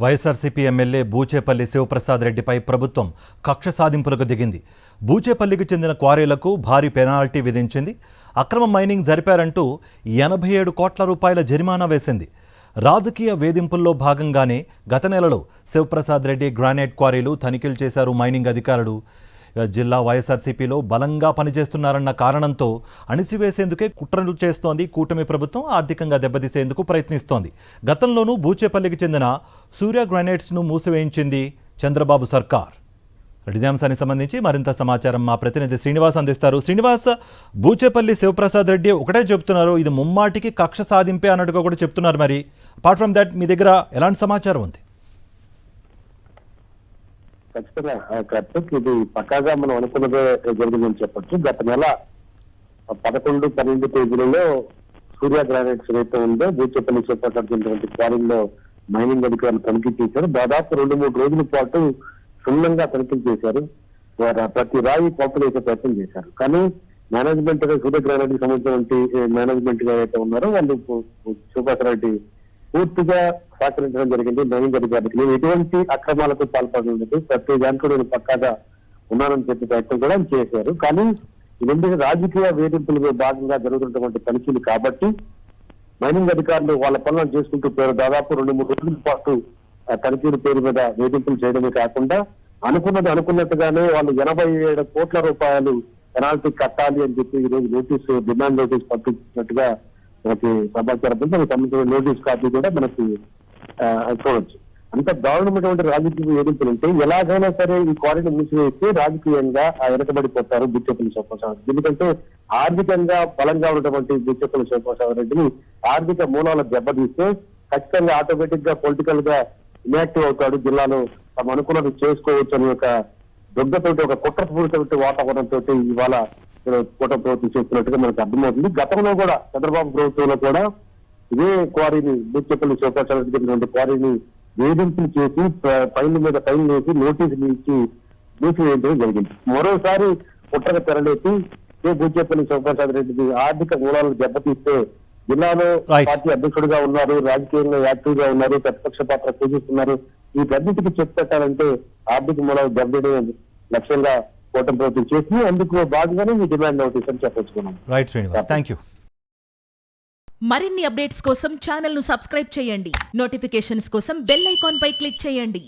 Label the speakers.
Speaker 1: YSRCP MLA Boochepalli Sivaprasad రెడ్డిపై ప్రభుత్వం కక్ష సాధింపులకు దిగింది. బూచేపల్లికి చెందిన క్వారీలకు భారీ పెనాల్టీ విధించింది. అక్రమ మైనింగ్ జరిపారంటూ 87 కోట్ల రూపాయల జరిమానా వేసింది. రాజకీయ వేధింపుల్లో భాగంగానే గత నెలలో శివప్రసాద్ రెడ్డి గ్రానైట్ క్వారీలు తనిఖీలు చేశారు మైనింగ్ అధికారులు. జిల్లా వైఎస్ఆర్సీపీలో బలంగా పనిచేస్తున్నారన్న కారణంతో అణిసివేసేందుకే కుట్రలు చేస్తోంది కూటమి ప్రభుత్వం. ఆర్థికంగా దెబ్బతీసేందుకు ప్రయత్నిస్తోంది. గతంలోనూ బూచేపల్లికి చెందిన సూర్య గ్రానైట్స్ను మూసివేయించింది చంద్రబాబు సర్కార్. ఇదే అంశానికి సంబంధించి మరింత సమాచారం మా ప్రతినిధి శ్రీనివాస్ అందిస్తారు. శ్రీనివాస్, బూచేపల్లి శివప్రసాద్ రెడ్డి ఒకటే చెప్తున్నారు, ఇది ముమ్మాటికి కక్ష సాధింపే అన్నట్టుగా కూడా చెప్తున్నారు. మరి అపార్ట్ ఫ్రమ్ దట్ మీ దగ్గర ఎలాంటి సమాచారం ఉంది?
Speaker 2: ఖచ్చితంగా ఇది పక్కాగా మనం అనుకున్నదే జరిగిందని చెప్పొచ్చు. గత నెల 11-12 తేదీలలో సూర్య గ్రానైట్స్ ఏదైతే ఉందో బూచేపల్లి చేపట్టినటువంటి క్వారీలో మైనింగ్ అధికారులు తనిఖీ చేశారు. దాదాపు 2-3 రోజుల పాటు క్షుణ్ణంగా తనిఖీలు చేశారు. ప్రతి రాయి కొలతలు వేసే ప్రయత్నం చేశారు. కానీ మేనేజ్మెంట్ సూర్య గ్రానైట్ కి సంబంధించినటువంటి మేనేజ్మెంట్ ఏదైతే ఉన్నారో వాళ్ళు శివప్రసాద్ రెడ్డి పూర్తిగా సహకరించడం జరిగింది. మైనింగ్ అధికారులకు ఎటువంటి అక్రమాలకు పాల్పడలేదు. ప్రతి దాంట్లో నేను పక్కాగా ఉన్నానని చెప్పే ప్రయత్నం కూడా చేశారు. కానీ ఇవన్నీ రాజకీయ వేధింపులు భాగంగా జరుగుతున్నటువంటి తనిఖీలు కాబట్టి మైనింగ్ అధికారులు వాళ్ళ పనులను చేసుకుంటూ పోయారు. దాదాపు 2-3 రోజుల పాటు తనిఖీల పేరు మీద వేధింపులు చేయడమే కాకుండా అనుకున్నట్టుగానే వాళ్ళు 87 కోట్ల రూపాయలు పెనాల్టీ కట్టాలి అని చెప్పి ఈ రోజు డిమాండ్ నోటీస్ పంపించినట్టుగా మనకి సమాచారం ఉంది. దానికి సంబంధించిన నోటీస్ కాపీ కూడా మనకి చూడొచ్చు. అంత దారుణమైనటువంటి రాజకీయ వేధింపులు ఉంటే ఎలాగైనా సరే ఈ క్వారీని మూసివేస్తే రాజకీయంగా వెనకబడిపోతారు బూచేపల్లి శివప్రసాద్. ఎందుకంటే ఆర్థికంగా బలంగా ఉన్నటువంటి బూచేపల్లి శివప్రసాద్ రెడ్డిని ఆర్థిక మూలాలు దెబ్బతీస్తే ఖచ్చితంగా ఆటోమేటిక్ గా పొలిటికల్ గా ఇన్యాక్టివ్ అవుతాడు. జిల్లాలో తమ అనుకున్నది చేసుకోవచ్చు అని ఒక దుగ్గతోటి ఒక కుట్రపూరిత వాతావరణంతో ఇవాళ కూటమి ప్రభుత్వం చేస్తున్నట్టుగా మనకు అర్థమవుతుంది. గతంలో కూడా చంద్రబాబు ప్రభుత్వంలో కూడా ఇదే క్వారీని బూచేపల్లి శివప్రసాద్ రెడ్డి క్వారీని వేధింపులు చేసి ఫైన్ల మీద ఫైన్ వేసి నోటీసులు ఇచ్చి మూసివేయడం జరిగింది. మరోసారి కుట్రగా తెరలేసి బూచేపల్లి శివప్రసాద్ రెడ్డికి ఆర్థిక మూలాలను దెబ్బతీస్తే జిల్లాలో పార్టీ అధ్యక్షుడిగా ఉన్నారు, రాజకీయంగా యాక్టివ్ గా ఉన్నారు, ప్రతిపక్ష పాత్ర పూజిస్తున్నారు. ఈ పద్ధతికి చెప్పాలంటే ఆర్థిక మూలాలు దెబ్బతీయడం లక్ష్యంగా కూటమి ప్రభుత్వం చేసి అందుకు భాగంగానే ఈ డిమాండ్ నోటీస్ అని చెప్పొచ్చుకున్నాం.
Speaker 1: Right Srinivas, thank you.
Speaker 3: మరిన్ని అప్డేట్స్ కోసం ఛానల్ ను సబ్స్క్రైబ్ చేయండి. నోటిఫికేషన్స్ కోసం బెల్ ఐకాన్ పై క్లిక్ చేయండి.